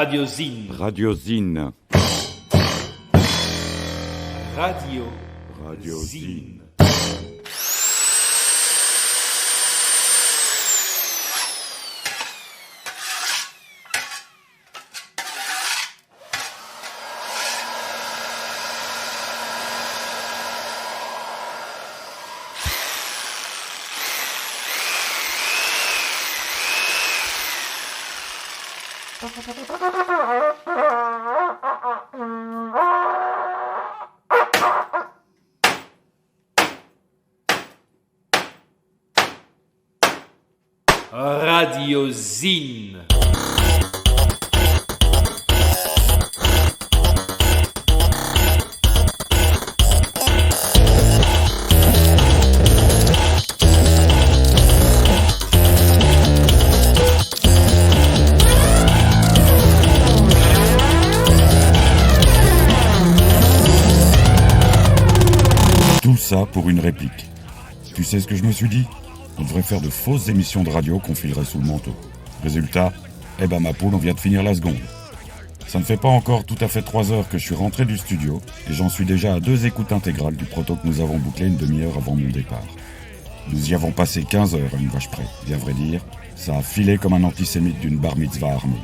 Radiozine. Radiozine. Radiozine. Radiozine. Tout ça pour une réplique. Tu sais ce que je me suis dit ? On devrait faire de fausses émissions de radio qu'on filerait sous le manteau. Résultat, ma poule, on vient de finir la seconde. Ça ne fait pas encore tout à fait 3 heures que je suis rentré du studio et j'en suis déjà à 2 écoutes intégrales du proto que nous avons bouclé une demi-heure avant mon départ. Nous y avons passé 15 heures à une vache près. Bien vrai dire, ça a filé comme un antisémite d'une bar mitzvah armée.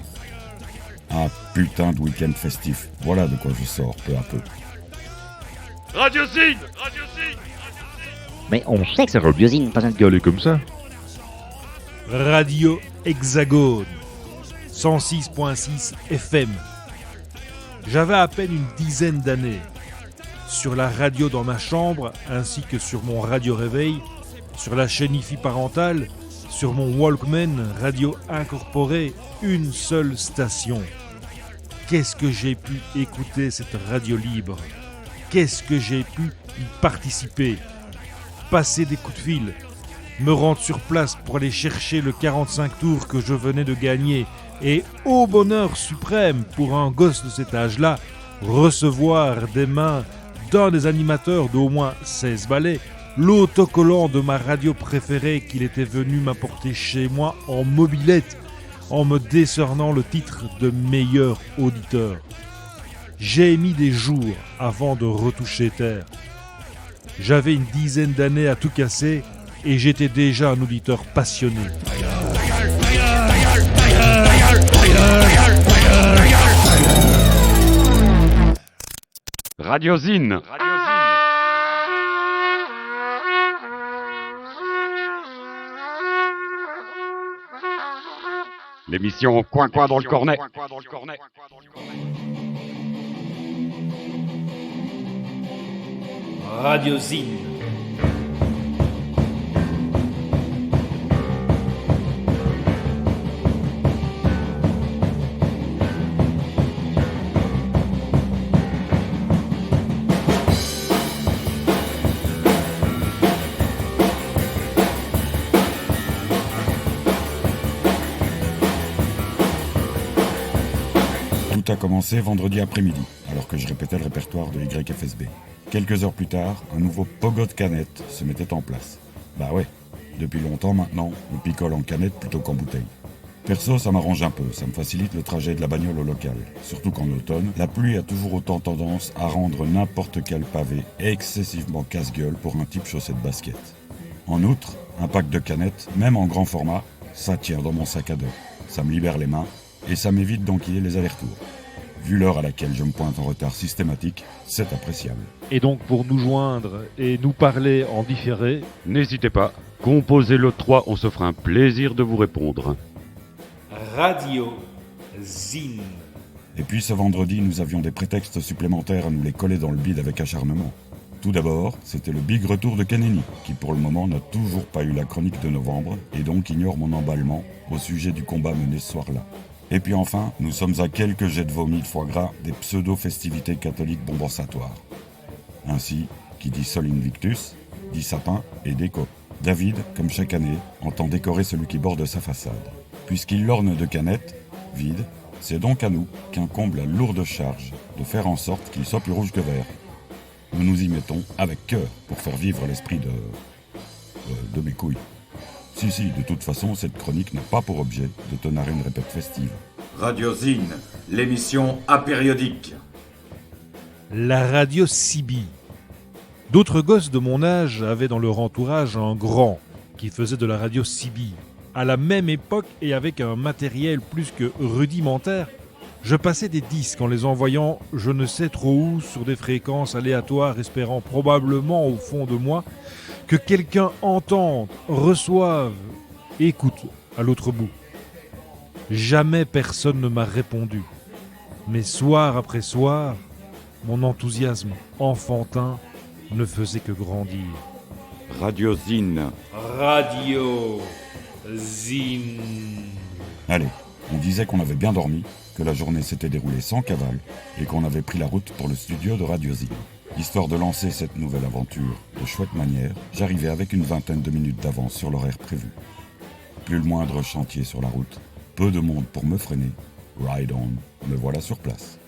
Un putain de week-end festif. Voilà de quoi je sors peu à peu. Radiozine. Mais on sait que c'est Radiozine, pas un gueuler comme ça. Radio Hexagone 106.6 FM. J'avais à peine une dizaine d'années. Sur la radio dans ma chambre, ainsi que sur mon radio réveil, sur la chaîne IFI parentale, sur mon Walkman, radio incorporée, une seule station. Qu'est-ce que j'ai pu écouter cette radio libre ? Qu'est-ce que j'ai pu y participer ? Passer des coups de fil, me rendre sur place pour aller chercher le 45 tours que je venais de gagner et, ô bonheur suprême pour un gosse de cet âge-là, recevoir des mains d'un des animateurs d'au moins 16 balais l'autocollant de ma radio préférée qu'il était venu m'apporter chez moi en mobilette en me décernant le titre de meilleur auditeur. J'ai mis des jours avant de retoucher terre. J'avais une dizaine d'années à tout casser et j'étais déjà un auditeur passionné. Radiozine. L'émission Coin dans le cornet. Radiozine. Tout a commencé vendredi après-midi, alors que je répétais le répertoire de YFSB. Quelques heures plus tard, un nouveau pogo de canette se mettait en place. Bah ouais, depuis longtemps maintenant, on picole en canette plutôt qu'en bouteille. Perso, ça m'arrange un peu, ça me facilite le trajet de la bagnole au local. Surtout qu'en automne, la pluie a toujours autant tendance à rendre n'importe quel pavé excessivement casse-gueule pour un type chaussé de basket. En outre, un pack de canettes, même en grand format, ça tient dans mon sac à dos. Ça me libère les mains et ça m'évite d'enquiller les allers-retours. Vu l'heure à laquelle je me pointe en retard systématique, c'est appréciable. Et donc pour nous joindre et nous parler en différé, N'hésitez pas, composez le 3, on se fera un plaisir de vous répondre. Radiozine. Et puis ce vendredi, nous avions des prétextes supplémentaires à nous les coller dans le bide avec acharnement. Tout d'abord, c'était le big retour de Kaneni, qui pour le moment n'a toujours pas eu la chronique de novembre, et donc ignore mon emballement au sujet du combat mené ce soir-là. Et puis enfin, nous sommes à quelques jets de vomi de foie gras des pseudo-festivités catholiques bombensatoires. Ainsi, qui dit Sol Invictus, dit sapin et déco. David, comme chaque année, entend décorer celui qui borde sa façade. Puisqu'il l'orne de canettes, vides, c'est donc à nous qu'incombe la lourde charge de faire en sorte qu'il soit plus rouge que vert. Nous nous y mettons avec cœur pour faire vivre l'esprit de mes couilles. Si, de toute façon, cette chronique n'a pas pour objet de tonner une répète festive. Radiozine, l'émission apériodique. La radio CB. D'autres gosses de mon âge avaient dans leur entourage un grand qui faisait de la radio CB. À la même époque et avec un matériel plus que rudimentaire, je passais des disques en les envoyant je ne sais trop où sur des fréquences aléatoires, espérant probablement au fond de moi que quelqu'un entende, reçoive, écoute à l'autre bout. Jamais personne ne m'a répondu. Mais soir après soir, mon enthousiasme enfantin ne faisait que grandir. Radiozine. Radiozine. Allez, on disait qu'on avait bien dormi, que la journée s'était déroulée sans cavale et qu'on avait pris la route pour le studio de Radiozine. Histoire de lancer cette nouvelle aventure de chouette manière, j'arrivais avec une vingtaine de minutes d'avance sur l'horaire prévu. Plus le moindre chantier sur la route, peu de monde pour me freiner. Ride on, me voilà sur place.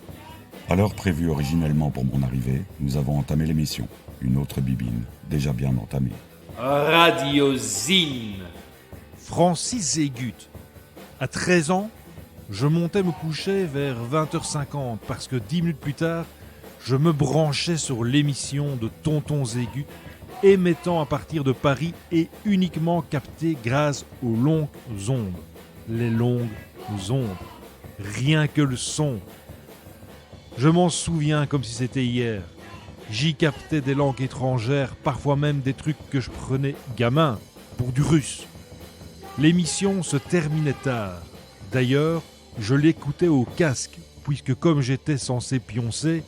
À l'heure prévue originellement pour mon arrivée, nous avons entamé l'émission. Une autre bibine, déjà bien entamée. Radiozine. Francis Zégut. À 13 ans, je montais me coucher vers 20h50 parce que 10 minutes plus tard, je me branchais sur l'émission de Tonton Zégut, émettant à partir de Paris et uniquement capté grâce aux longues ondes. Les longues ondes. Rien que le son. Je m'en souviens comme si c'était hier. J'y captais des langues étrangères, parfois même des trucs que je prenais gamin pour du russe. L'émission se terminait tard. D'ailleurs, je l'écoutais au casque, puisque comme j'étais censé pioncer,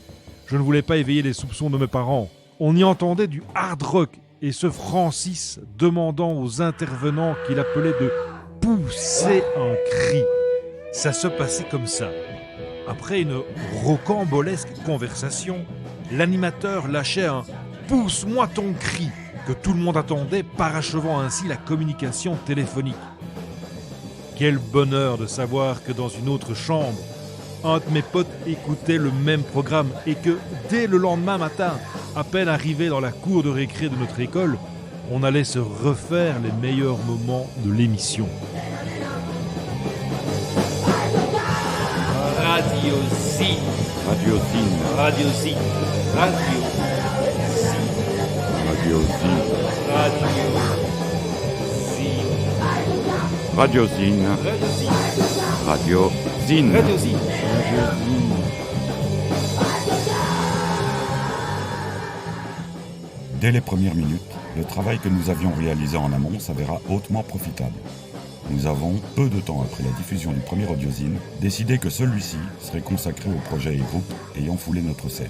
je ne voulais pas éveiller les soupçons de mes parents. On y entendait du hard rock et ce Francis demandant aux intervenants qu'il appelait de pousser un cri. Ça se passait comme ça. Après une rocambolesque conversation, l'animateur lâchait un « pousse-moi ton cri » que tout le monde attendait, parachevant ainsi la communication téléphonique. Quel bonheur de savoir que dans une autre chambre, un de mes potes écoutait le même programme et que dès le lendemain matin, à peine arrivé dans la cour de récré de notre école, on allait se refaire les meilleurs moments de l'émission. Radiozine. Radiozine. Radiozine. Radiozine. Radiozine. Radiozine. Radiozine. Radiozine. Radiozine. Radiozine. Dès les premières minutes, le travail que nous avions réalisé en amont s'avéra hautement profitable. Nous avons, peu de temps après la diffusion du premier Audiozine, décidé que celui-ci serait consacré aux projets et groupes ayant foulé notre scène.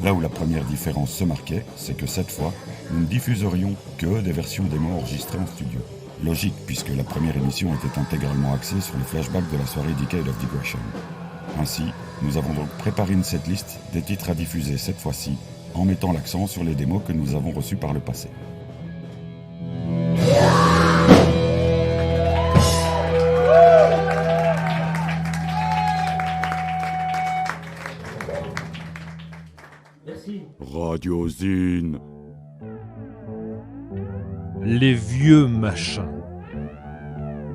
Là où la première différence se marquait, c'est que cette fois, nous ne diffuserions que des versions démos enregistrées en studio. Logique, puisque la première émission était intégralement axée sur les flashbacks de la soirée Decade of Digression. Ainsi, nous avons donc préparé une setlist des titres à diffuser cette fois-ci, en mettant l'accent sur les démos que nous avons reçues par le passé. Radiozine. Les vieux machins.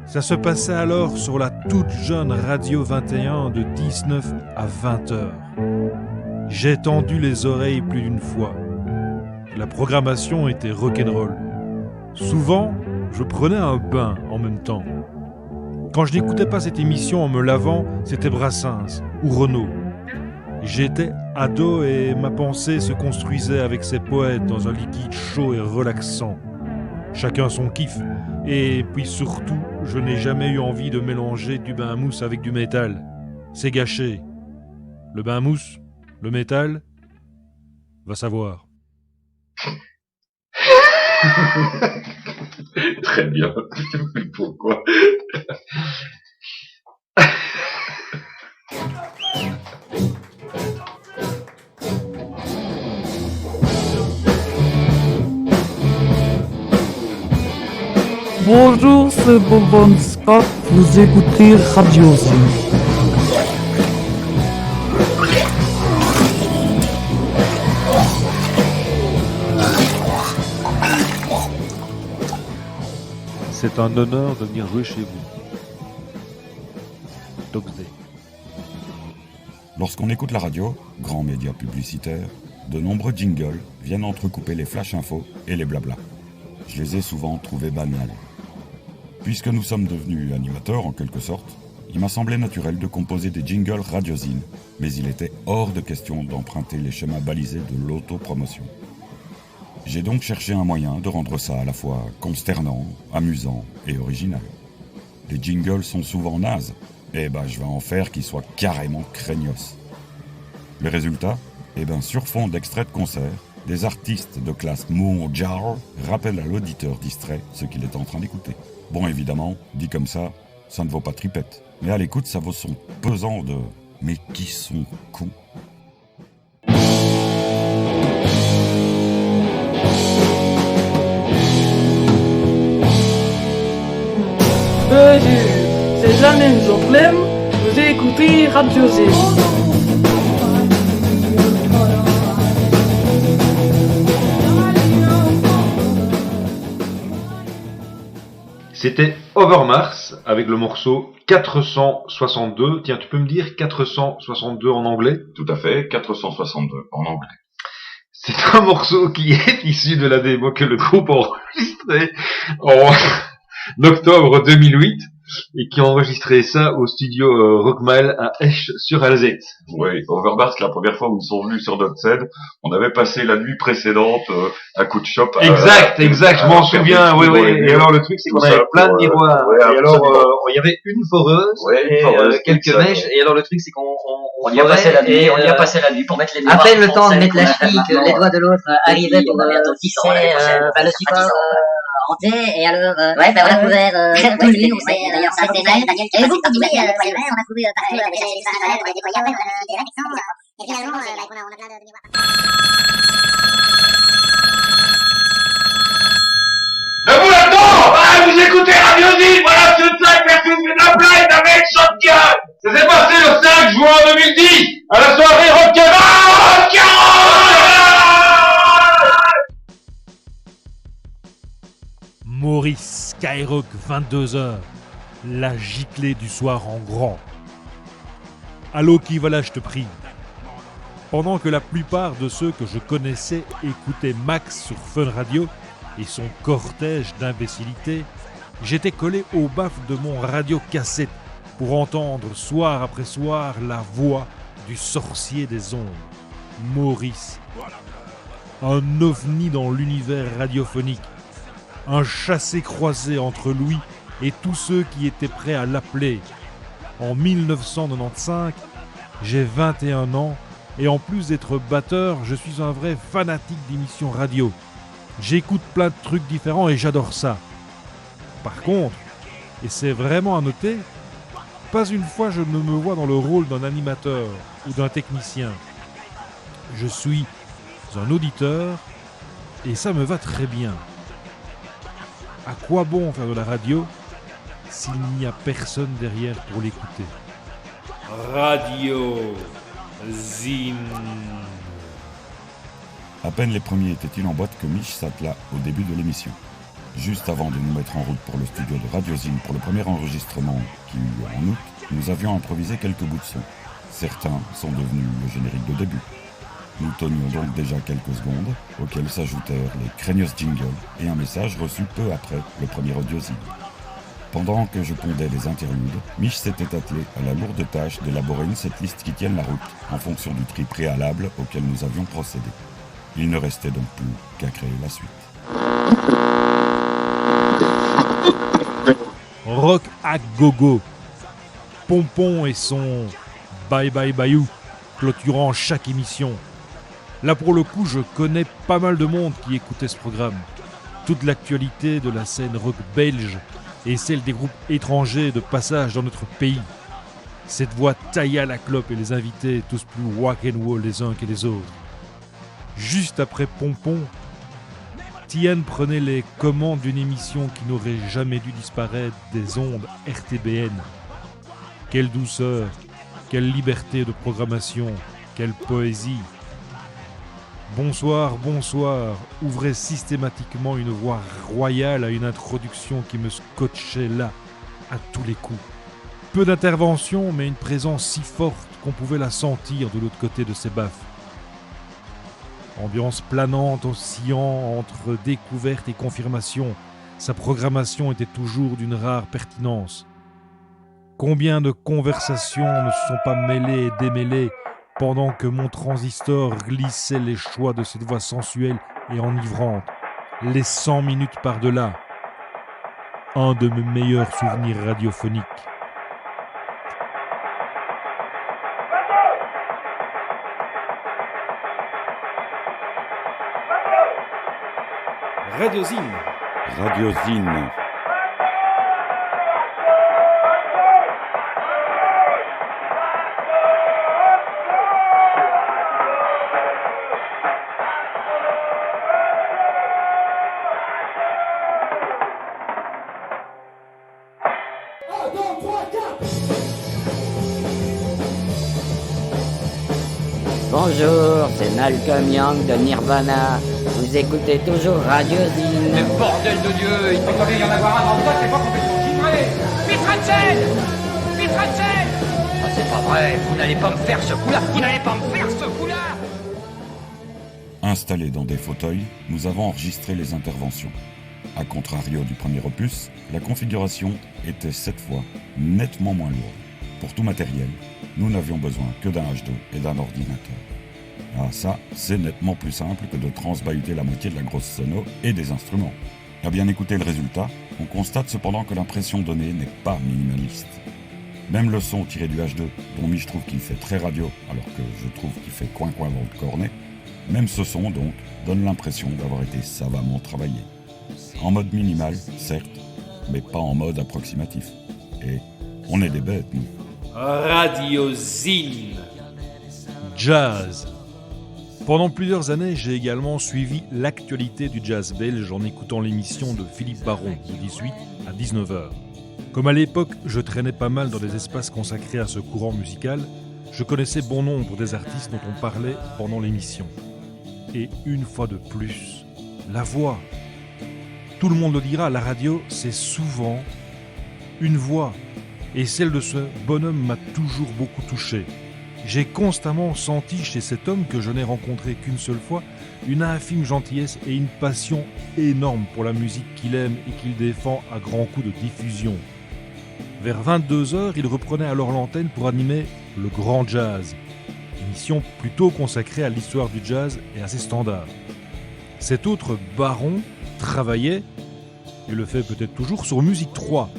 Ça se passait alors sur la toute jeune Radio 21 de 19 à 20 heures. J'ai tendu les oreilles plus d'une fois. La programmation était rock'n'roll. Souvent, je prenais un bain en même temps. Quand je n'écoutais pas cette émission en me lavant, c'était Brassens ou Renaud. J'étais ado et ma pensée se construisait avec ces poètes dans un liquide chaud et relaxant. Chacun son kiff. Et puis surtout, je n'ai jamais eu envie de mélanger du bain à mousse avec du métal. C'est gâché. Le bain à mousse, le métal, va savoir. Très bien. Pourquoi? Bonjour, c'est Bourbon Scott, vous écoutez Radio Z. C'est un honneur de venir jouer chez vous. Doc Z. Lorsqu'on écoute la radio, grand média publicitaire, de nombreux jingles viennent entrecouper les flash infos et les blablas. Je les ai souvent trouvés banals. Puisque nous sommes devenus animateurs en quelque sorte, il m'a semblé naturel de composer des jingles radiosines, mais il était hors de question d'emprunter les chemins balisés de l'autopromotion. J'ai donc cherché un moyen de rendre ça à la fois consternant, amusant et original. Les jingles sont souvent nazes, et je vais en faire qu'ils soient carrément craignos. Le résultat? Sur fond d'extraits de concert, des artistes de classe mondiale rappellent à l'auditeur distrait ce qu'il est en train d'écouter. Bon, évidemment, dit comme ça ne vaut pas tripette. Mais à l'écoute, ça vaut son pesant de « mais qui sont cons ». Salut, c'est Janine Joplin, vous écoutez Radio Z. C'était Overmars avec le morceau 462. Tiens, tu peux me dire 462 en anglais? Tout à fait, 462 en anglais. C'est un morceau qui est issu de la démo que le groupe a enregistré en octobre 2008 et qui a enregistré ça au studio Rockmal à Esch-sur-Alzette. Oui, Overmars, la première fois où ils sont venus sur notre scène, on avait passé la nuit précédente à coup de shop. Exact, je m'en souviens, oui. Et alors le truc, c'est qu'on avait plein de miroirs. Ouais, et alors, il y avait une foreuse et quelques mèches. Et alors le truc, c'est qu'on y a passé la nuit, on y a passé la nuit pour mettre les miroirs. À peine le temps de mettre la cheville que les doigts de l'autre arrivaient pour tisser le support. Et alors, on a couvert tout le lit, d'ailleurs, ça c'est Daniel qui a passé partout, on a couvert partout, on a déjà fait ça, on a déployé, après on a des Alexandres, et finalement, on a plein de miroirs. Debout là-dedans! Vous écoutez Radio Z, voilà ce 5 versus la Blind avec Shotgun! Ça s'est passé le 5 juin 2010, à la soirée Rock'n'Roll! Maurice, Skyrock 22h, la giclée du soir en grand. Allô qui voilà, je te prie. Pendant que la plupart de ceux que je connaissais écoutaient Max sur Fun Radio et son cortège d'imbécilité, j'étais collé au baffle de mon radio-cassette pour entendre soir après soir la voix du sorcier des ondes, Maurice. Un ovni dans l'univers radiophonique. Un chassé-croisé entre lui et tous ceux qui étaient prêts à l'appeler. En 1995, j'ai 21 ans et en plus d'être batteur, je suis un vrai fanatique d'émissions radio. J'écoute plein de trucs différents et j'adore ça. Par contre, et c'est vraiment à noter, pas une fois je ne me vois dans le rôle d'un animateur ou d'un technicien. Je suis un auditeur et ça me va très bien. À quoi bon faire de la radio s'il n'y a personne derrière pour l'écouter? Radio Zine. À peine les premiers étaient-ils en boîte que Mich s'attela au début de l'émission. Juste avant de nous mettre en route pour le studio de Radio Zine pour le premier enregistrement qui eut lieu en août, nous avions improvisé quelques bouts de son. Certains sont devenus le générique de début. Nous tenions donc déjà quelques secondes, auxquelles s'ajoutèrent les craignos jingles et un message reçu peu après le premier audiozine. Pendant que je pondais les interludes, Mich s'était attelé à la lourde tâche d'élaborer une setlist qui tienne la route en fonction du tri préalable auquel nous avions procédé. Il ne restait donc plus qu'à créer la suite. Rock à gogo. Pompon et son Bye Bye Bayou clôturant chaque émission. Là pour le coup, je connais pas mal de monde qui écoutait ce programme. Toute l'actualité de la scène rock belge et celle des groupes étrangers de passage dans notre pays. Cette voix taillait à la clope et les invités tous plus rock'n'roll les uns que les autres. Juste après Pompon, Tian prenait les commandes d'une émission qui n'aurait jamais dû disparaître des ondes RTBN. Quelle douceur, quelle liberté de programmation, quelle poésie. Bonsoir, bonsoir, ouvrait systématiquement une voix royale à une introduction qui me scotchait là, à tous les coups. Peu d'intervention, mais une présence si forte qu'on pouvait la sentir de l'autre côté de ses baffes. Ambiance planante, oscillant entre découverte et confirmation, sa programmation était toujours d'une rare pertinence. Combien de conversations ne se sont pas mêlées et démêlées pendant que mon transistor glissait les choix de cette voix sensuelle et enivrante, les 100 minutes par-delà. Un de mes meilleurs souvenirs radiophoniques. Radiozine. Radiozine. Bonjour, c'est Malcolm Young de Nirvana. Vous écoutez toujours Radiozine. Mais bordel de Dieu, il peut pas bien y en avoir un dans toi, c'est pas complètement givré. Pitrancel, oh, c'est pas vrai, vous n'allez pas me faire ce coup-là, Installés dans des fauteuils, nous avons enregistré les interventions. A contrario du premier opus, la configuration était cette fois nettement moins lourde. Pour tout matériel, nous n'avions besoin que d'un H2 et d'un ordinateur. Ah ça, c'est nettement plus simple que de transbahuter la moitié de la grosse sono et des instruments. À bien écouter le résultat, on constate cependant que l'impression donnée n'est pas minimaliste. Même le son tiré du H2, dont Mich trouve qu'il fait très radio, alors que je trouve qu'il fait coin-coin dans le cornet, même ce son donc donne l'impression d'avoir été savamment travaillé. En mode minimal, certes, mais pas en mode approximatif. Et on est des bêtes, nous. Radiozine. Jazz. Pendant plusieurs années, j'ai également suivi l'actualité du jazz belge en écoutant l'émission de Philippe Baron de 18 à 19h. Comme à l'époque, je traînais pas mal dans des espaces consacrés à ce courant musical, je connaissais bon nombre des artistes dont on parlait pendant l'émission. Et une fois de plus, la voix. Tout le monde le dira, la radio, c'est souvent une voix. Et celle de ce bonhomme m'a toujours beaucoup touché. J'ai constamment senti chez cet homme que je n'ai rencontré qu'une seule fois une infime gentillesse et une passion énorme pour la musique qu'il aime et qu'il défend à grands coups de diffusion. Vers 22h, il reprenait alors l'antenne pour animer le Grand Jazz, émission plutôt consacrée à l'histoire du jazz et à ses standards. Cet autre baron travaillait, et le fait peut-être toujours, sur Musique 3,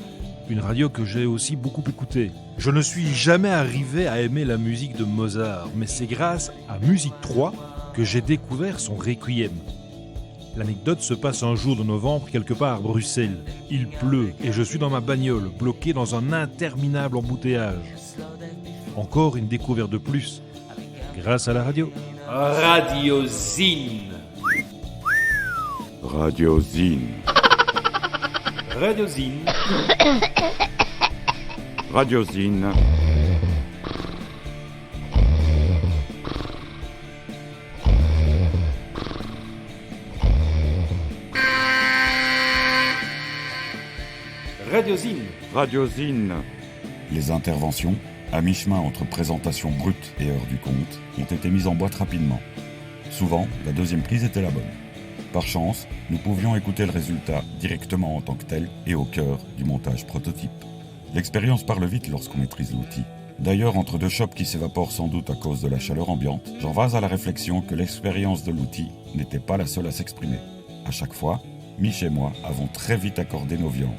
une radio que j'ai aussi beaucoup écoutée. Je ne suis jamais arrivé à aimer la musique de Mozart, mais c'est grâce à Musique 3 que j'ai découvert son Requiem. L'anecdote se passe un jour de novembre quelque part à Bruxelles. Il pleut et je suis dans ma bagnole, bloqué dans un interminable embouteillage. Encore une découverte de plus, grâce à la radio. Radiozine. Radiozine. Radiozine. Radiozine. Radiozine. Radiozine. Les interventions, à mi-chemin entre présentation brute et heure du compte, ont été mises en boîte rapidement. Souvent, la deuxième prise était la bonne. Par chance, nous pouvions écouter le résultat directement en tant que tel et au cœur du montage prototype. L'expérience parle vite lorsqu'on maîtrise l'outil. D'ailleurs, entre deux chopes qui s'évaporent sans doute à cause de la chaleur ambiante, j'en vase à la réflexion que l'expérience de l'outil n'était pas la seule à s'exprimer. À chaque fois, Mich et moi avons très vite accordé nos viandes.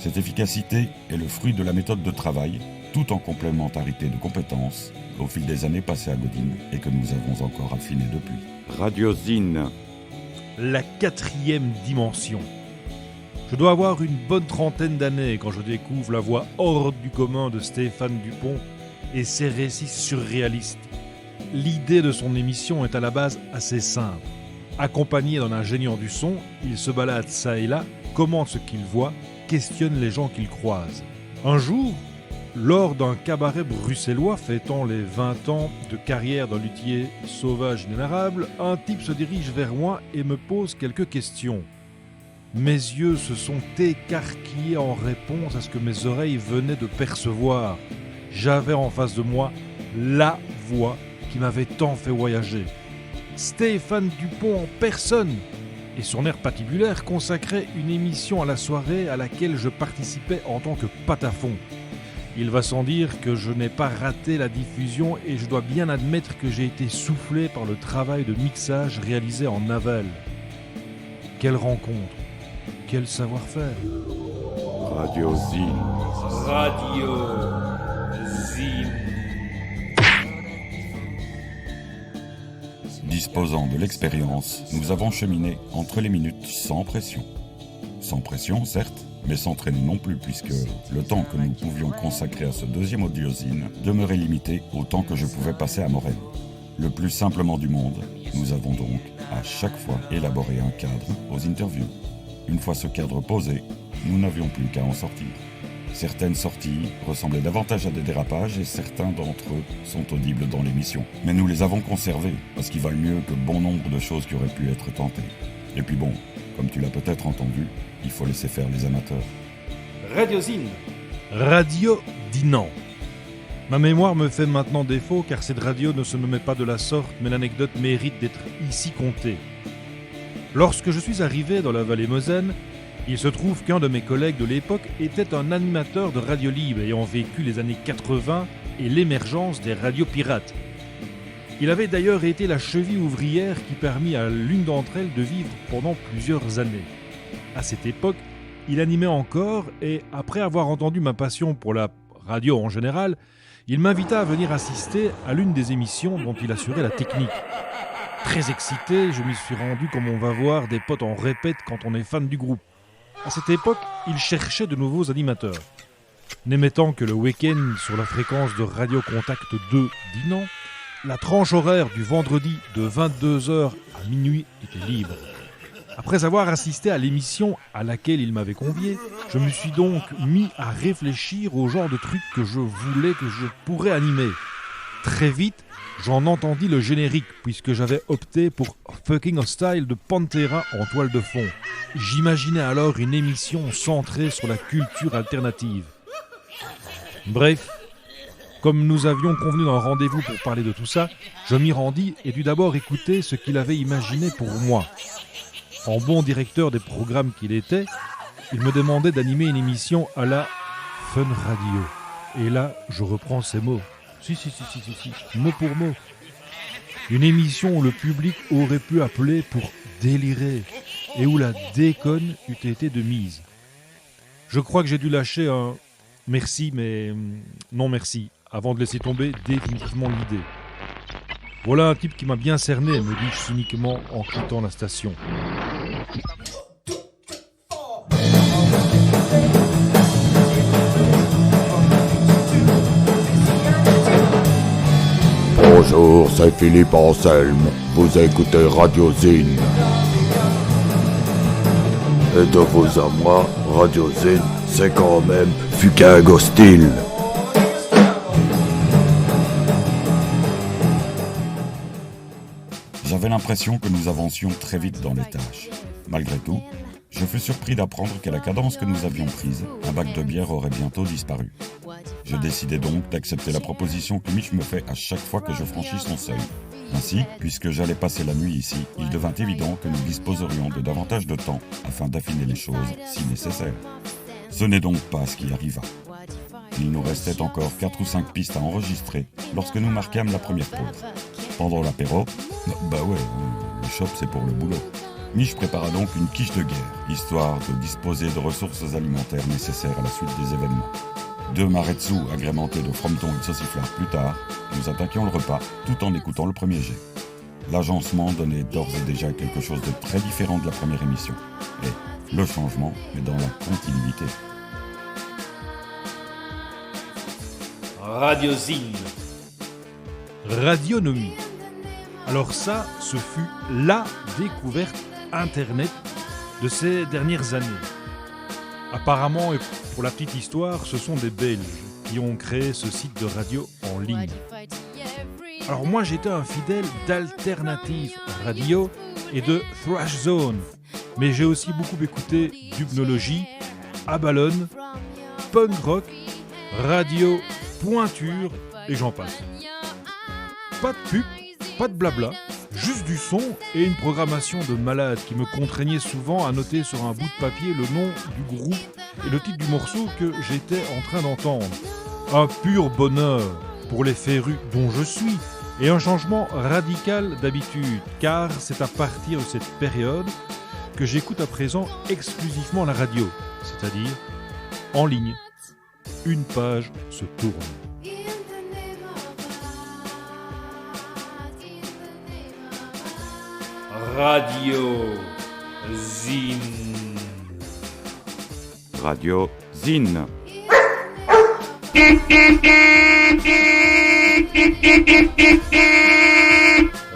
Cette efficacité est le fruit de la méthode de travail, tout en complémentarité de compétences, au fil des années passées à Godine et que nous avons encore affiné depuis. Radiozine. La 4e dimension. Je dois avoir une bonne trentaine d'années quand je découvre la voix hors du commun de Stéphane Dupont et ses récits surréalistes. L'idée de son émission est à la base assez simple. Accompagné d'un ingénieur du son, il se balade ça et là, commente ce qu'il voit, questionne les gens qu'il croise. Un jour, lors d'un cabaret bruxellois fêtant les 20 ans de carrière d'un luthier sauvage inénarrable, un type se dirige vers moi et me pose quelques questions. Mes yeux se sont écarquillés en réponse à ce que mes oreilles venaient de percevoir. J'avais en face de moi la voix qui m'avait tant fait voyager. Stéphane Dupont en personne, et son air patibulaire consacrait une émission à la soirée à laquelle je participais en tant que patafon. Il va sans dire que je n'ai pas raté la diffusion et je dois bien admettre que j'ai été soufflé par le travail de mixage réalisé en aval. Quelle rencontre, quel savoir-faire. Radiozine. Radiozine. Disposant de l'expérience, nous avons cheminé entre les minutes sans pression. Sans pression, certes, mais sans traîner non plus, puisque le temps que nous pouvions consacrer à ce deuxième audiozine demeurait limité au temps que je pouvais passer à Morel. Le plus simplement du monde, nous avons donc, à chaque fois, élaboré un cadre aux interviews. Une fois ce cadre posé, nous n'avions plus qu'à en sortir. Certaines sorties ressemblaient davantage à des dérapages et certains d'entre eux sont audibles dans l'émission. Mais nous les avons conservés, parce qu'ils valent mieux que bon nombre de choses qui auraient pu être tentées. Et puis bon, comme tu l'as peut-être entendu, il faut laisser faire les amateurs. Radiozine. Radio Dinan. Ma mémoire me fait maintenant défaut car cette radio ne se nommait pas de la sorte, mais l'anecdote mérite d'être ici contée. Lorsque je suis arrivé dans la vallée Moselle, il se trouve qu'un de mes collègues de l'époque était un animateur de radio libre ayant vécu les années 80 et l'émergence des radios pirates. Il avait d'ailleurs été la cheville ouvrière qui permit à l'une d'entre elles de vivre pendant plusieurs années. À cette époque, il animait encore et, après avoir entendu ma passion pour la radio en général, il m'invita à venir assister à l'une des émissions dont il assurait la technique. Très excité, je m'y suis rendu comme on va voir des potes en répète quand on est fan du groupe. À cette époque, il cherchait de nouveaux animateurs. N'émettant que le week-end sur la fréquence de Radio Contact 2 Dinan, la tranche horaire du vendredi de 22h à minuit était libre. Après avoir assisté à l'émission à laquelle il m'avait convié, je me suis donc mis à réfléchir au genre de trucs que je voulais que je pourrais animer. Très vite, j'en entendis le générique puisque j'avais opté pour Fucking Hostile de Pantera en toile de fond. J'imaginais alors une émission centrée sur la culture alternative. Bref, comme nous avions convenu d'un rendez-vous pour parler de tout ça, je m'y rendis et dus d'abord écouter ce qu'il avait imaginé pour moi. En bon directeur des programmes qu'il était, il me demandait d'animer une émission à la Fun Radio. Et là, je reprends ces mots. Si, mot pour mot. Une émission où le public aurait pu appeler pour délirer et où la déconne eût été de mise. Je crois que j'ai dû lâcher un « merci, mais non merci » avant de laisser tomber définitivement l'idée. Voilà un type qui m'a bien cerné, me dis-je cyniquement en quittant la station. Bonjour, c'est Philippe Anselme. Vous écoutez Radiozine. Et de vous à moi, Radiozine, c'est quand même fucking hostile. J'avais l'impression que nous avancions très vite dans les tâches. Malgré tout, je fus surpris d'apprendre qu'à la cadence que nous avions prise, un bac de bière aurait bientôt disparu. Je décidai donc d'accepter la proposition que Mich me fait à chaque fois que je franchis son seuil. Ainsi, puisque j'allais passer la nuit ici, il devint évident que nous disposerions de davantage de temps afin d'affiner les choses si nécessaire. Ce n'est donc pas ce qui arriva. Il nous restait encore 4 ou 5 pistes à enregistrer lorsque nous marquâmes la première pause. Pendant l'apéro, le shop c'est pour le boulot. Mich prépara donc une quiche de guerre, histoire de disposer de ressources alimentaires nécessaires à la suite des événements. 2 maretsu agrémentés de frometon et de sauciflard plus tard, nous attaquions le repas tout en écoutant le premier jet. L'agencement donnait d'ores et déjà quelque chose de très différent de la première émission. Et le changement est dans la continuité. Radiozine. Radionomie. Alors ça, ce fut LA découverte Internet de ces dernières années. Apparemment, et pour la petite histoire, ce sont des Belges qui ont créé ce site de radio en ligne. Alors moi, j'étais un fidèle d'Alternative Radio et de Thrash Zone, mais j'ai aussi beaucoup écouté Dubnologie, Abalone, Punk Rock, Radio, Pointure et j'en passe. Pas de pub, pas de blabla, juste du son et une programmation de malade qui me contraignait souvent à noter sur un bout de papier le nom du groupe et le titre du morceau que j'étais en train d'entendre. Un pur bonheur pour les férus dont je suis et un changement radical d'habitude, car c'est à partir de cette période que j'écoute à présent exclusivement la radio, c'est-à-dire en ligne. Une page se tourne. Radio Zine. Radio Zine.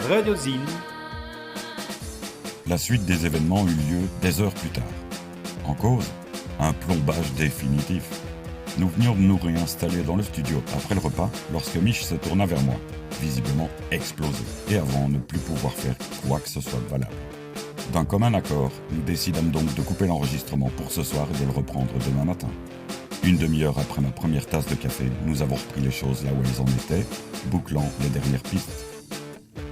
Radiozine. La suite des événements eut lieu des heures plus tard. En cause, un plombage définitif. Nous venions de nous réinstaller dans le studio après le repas lorsque Mich se tourna vers moi, visiblement explosé, et avant ne plus pouvoir faire quoi que ce soit de valable. D'un commun accord, nous décidâmes donc de couper l'enregistrement pour ce soir et de le reprendre demain matin. Une demi-heure après ma première tasse de café, nous avons repris les choses là où elles en étaient, bouclant les dernières pistes.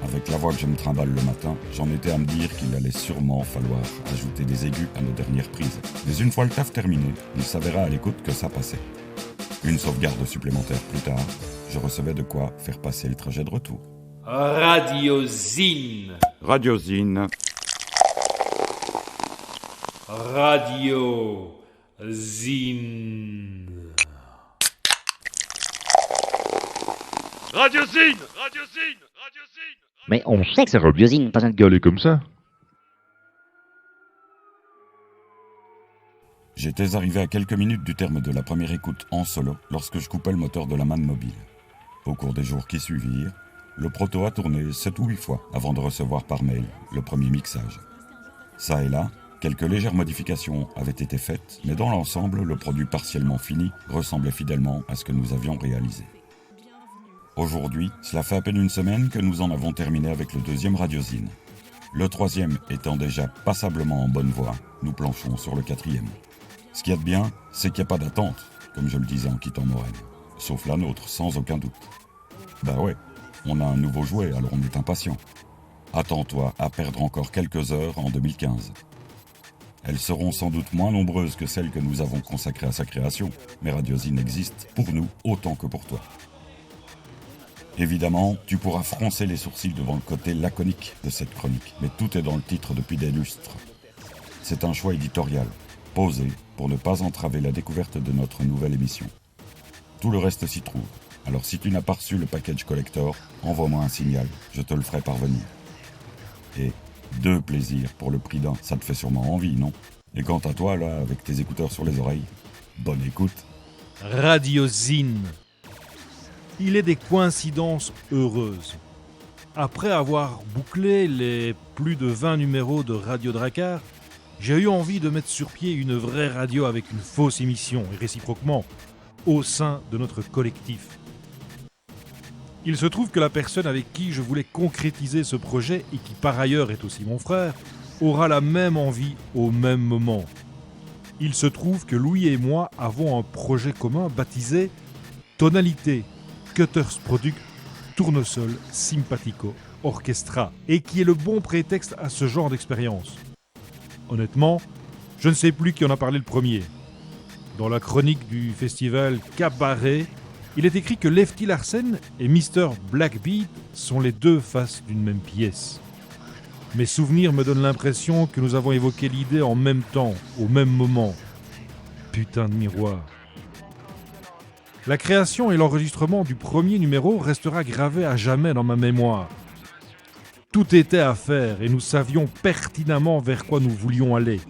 Avec la voix que je me trimballe le matin, j'en étais à me dire qu'il allait sûrement falloir ajouter des aigus à nos dernières prises. Mais une fois le taf terminé, il s'avéra à l'écoute que ça passait. Une sauvegarde supplémentaire plus tard, je recevais de quoi faire passer le trajet de retour. Radiozine. Radiozine. Radiozine. Radiozine. Mais on sait que c'est Radiozine, pas de gueuler comme ça. J'étais arrivé à quelques minutes du terme de la première écoute en solo lorsque je coupais le moteur de la manne mobile. Au cours des jours qui suivirent, le proto a tourné 7 ou 8 fois avant de recevoir par mail le premier mixage. Ça et là, quelques légères modifications avaient été faites, mais dans l'ensemble, le produit partiellement fini ressemblait fidèlement à ce que nous avions réalisé. Aujourd'hui, cela fait à peine une semaine que nous en avons terminé avec le 2e Radiozine. Le 3e étant déjà passablement en bonne voie, nous planchons sur le 4e. Ce qu'il y a de bien, c'est qu'il n'y a pas d'attente, comme je le disais en quittant Morel. Sauf la nôtre, sans aucun doute. Bah ouais, on a un nouveau jouet, alors on est impatient. Attends-toi à perdre encore quelques heures en 2015. Elles seront sans doute moins nombreuses que celles que nous avons consacrées à sa création, mais Radiozine existe pour nous autant que pour toi. Évidemment, tu pourras froncer les sourcils devant le côté laconique de cette chronique, mais tout est dans le titre depuis des lustres. C'est un choix éditorial, posé pour ne pas entraver la découverte de notre nouvelle émission. Tout le reste s'y trouve, alors si tu n'as pas reçu le package collector, envoie-moi un signal, je te le ferai parvenir. Et 2 plaisirs pour le prix d'un, ça te fait sûrement envie, non? Et quant à toi, là, avec tes écouteurs sur les oreilles, bonne écoute. Radiozine. Il est des coïncidences heureuses. Après avoir bouclé les plus de 20 numéros de Radio Drakkar, j'ai eu envie de mettre sur pied une vraie radio avec une fausse émission, et réciproquement, au sein de notre collectif. Il se trouve que la personne avec qui je voulais concrétiser ce projet, et qui par ailleurs est aussi mon frère, aura la même envie au même moment. Il se trouve que Louis et moi avons un projet commun baptisé Tonalité, Cutters Product, Tournesol, Simpatico, Orchestra, et qui est le bon prétexte à ce genre d'expérience. Honnêtement, je ne sais plus qui en a parlé le premier. Dans la chronique du festival Cabaret, il est écrit que Lefty Larsen et Mr. Blackbeat sont les 2 faces d'une même pièce. Mes souvenirs me donnent l'impression que nous avons évoqué l'idée en même temps, au même moment. Putain de miroir. La création et l'enregistrement du premier numéro restera gravé à jamais dans ma mémoire. Tout était à faire et nous savions pertinemment vers quoi nous voulions aller.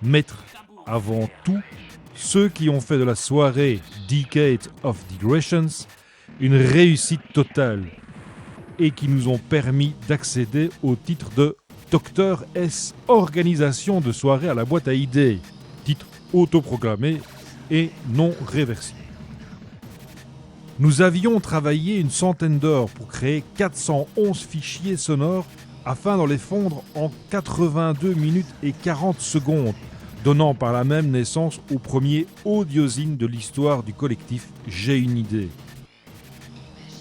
Mettre, avant tout, ceux qui ont fait de la soirée Decade of Digressions une réussite totale et qui nous ont permis d'accéder au titre de Dr S Organisation de soirée à la boîte à idées, titre autoproclamé et non réversible. Nous avions travaillé une centaine d'heures pour créer 411 fichiers sonores afin d'en les fondre en 82 minutes et 40 secondes, donnant par là même naissance au premier audiozine de l'histoire du collectif J'ai une idée.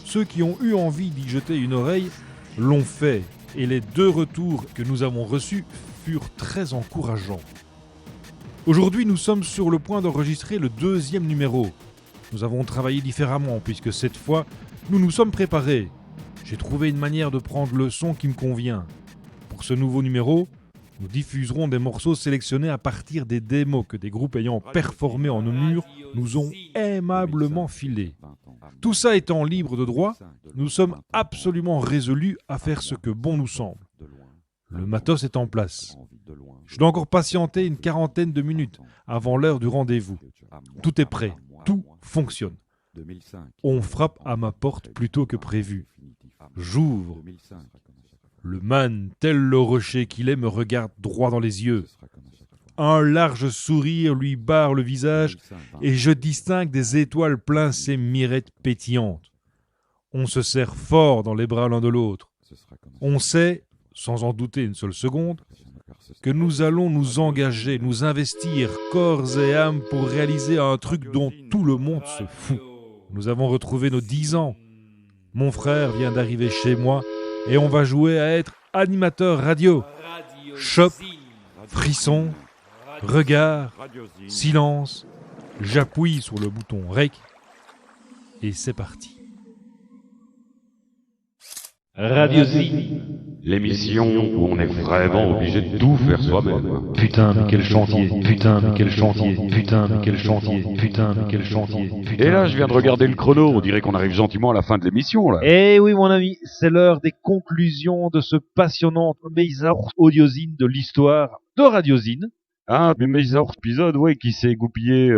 Ceux qui ont eu envie d'y jeter une oreille l'ont fait et les 2 retours que nous avons reçus furent très encourageants. Aujourd'hui, nous sommes sur le point d'enregistrer le 2e numéro. Nous avons travaillé différemment puisque cette fois, nous nous sommes préparés. J'ai trouvé une manière de prendre le son qui me convient. Pour ce nouveau numéro, nous diffuserons des morceaux sélectionnés à partir des démos que des groupes ayant performé en nos murs nous ont aimablement filés. Tout ça étant libre de droit, nous sommes absolument résolus à faire ce que bon nous semble. Le matos est en place. Je dois encore patienter une 40aine de minutes avant l'heure du rendez-vous. Tout est prêt, tout fonctionne. On frappe à ma porte plus tôt que prévu. J'ouvre. Le man, tel le rocher qu'il est, me regarde droit dans les yeux. Un large sourire lui barre le visage et je distingue des étoiles plein ses mirettes pétillantes. On se serre fort dans les bras l'un de l'autre. On sait, sans en douter une seule seconde, que nous allons nous engager, nous investir corps et âme pour réaliser un truc dont tout le monde se fout. Nous avons retrouvé nos 10 ans. Mon frère vient d'arriver chez moi et on va jouer à être animateur radio. Choc, frisson, regard, silence, j'appuie sur le bouton REC et c'est parti. Radiozine, l'émission où on est vraiment obligé de tout faire soi-même. Putain, mais quel chantier, putain, mais quel chantier, putain, mais quel chantier, putain, mais quel chantier. Et là, je viens de regarder le chrono, on dirait qu'on arrive gentiment à la fin de l'émission, là. Eh oui, mon ami, c'est l'heure des conclusions de ce passionnant paysage audiozine de l'histoire de Radiozine. Ah, mais meilleur épisode, ouais, qui s'est goupillé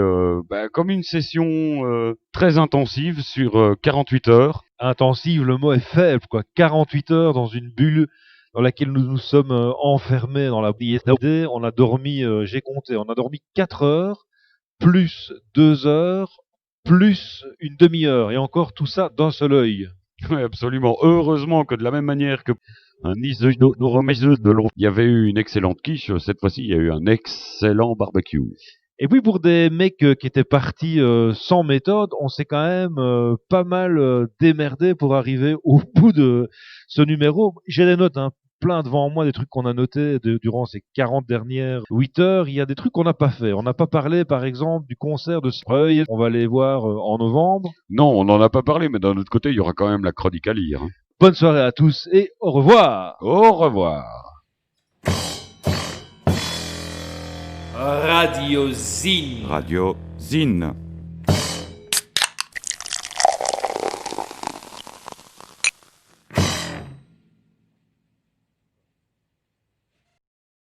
comme une session très intensive sur 48 heures. Intensive, le mot est faible, quoi. 48 heures dans une bulle dans laquelle nous nous sommes enfermés dans la BSD. On a dormi, j'ai compté, on a dormi 4 heures, plus 2 heures, plus une demi-heure. Et encore tout ça d'un seul œil. Oui, absolument. Heureusement que de la même manière que il y avait eu une excellente quiche, cette fois-ci il y a eu un excellent barbecue. Et puis pour des mecs qui étaient partis sans méthode, on s'est quand même pas mal démerdé pour arriver au bout de ce numéro. J'ai des notes, plein devant moi, des trucs qu'on a notés durant ces 40 dernières 8 heures. Il y a des trucs qu'on n'a pas fait. On n'a pas parlé par exemple du concert de Spreuil. On va les voir en novembre. Non, on n'en a pas parlé, mais d'un autre côté il y aura quand même la chronique à lire. Bonne soirée à tous et au revoir. Au revoir. Radiozine. Radiozine.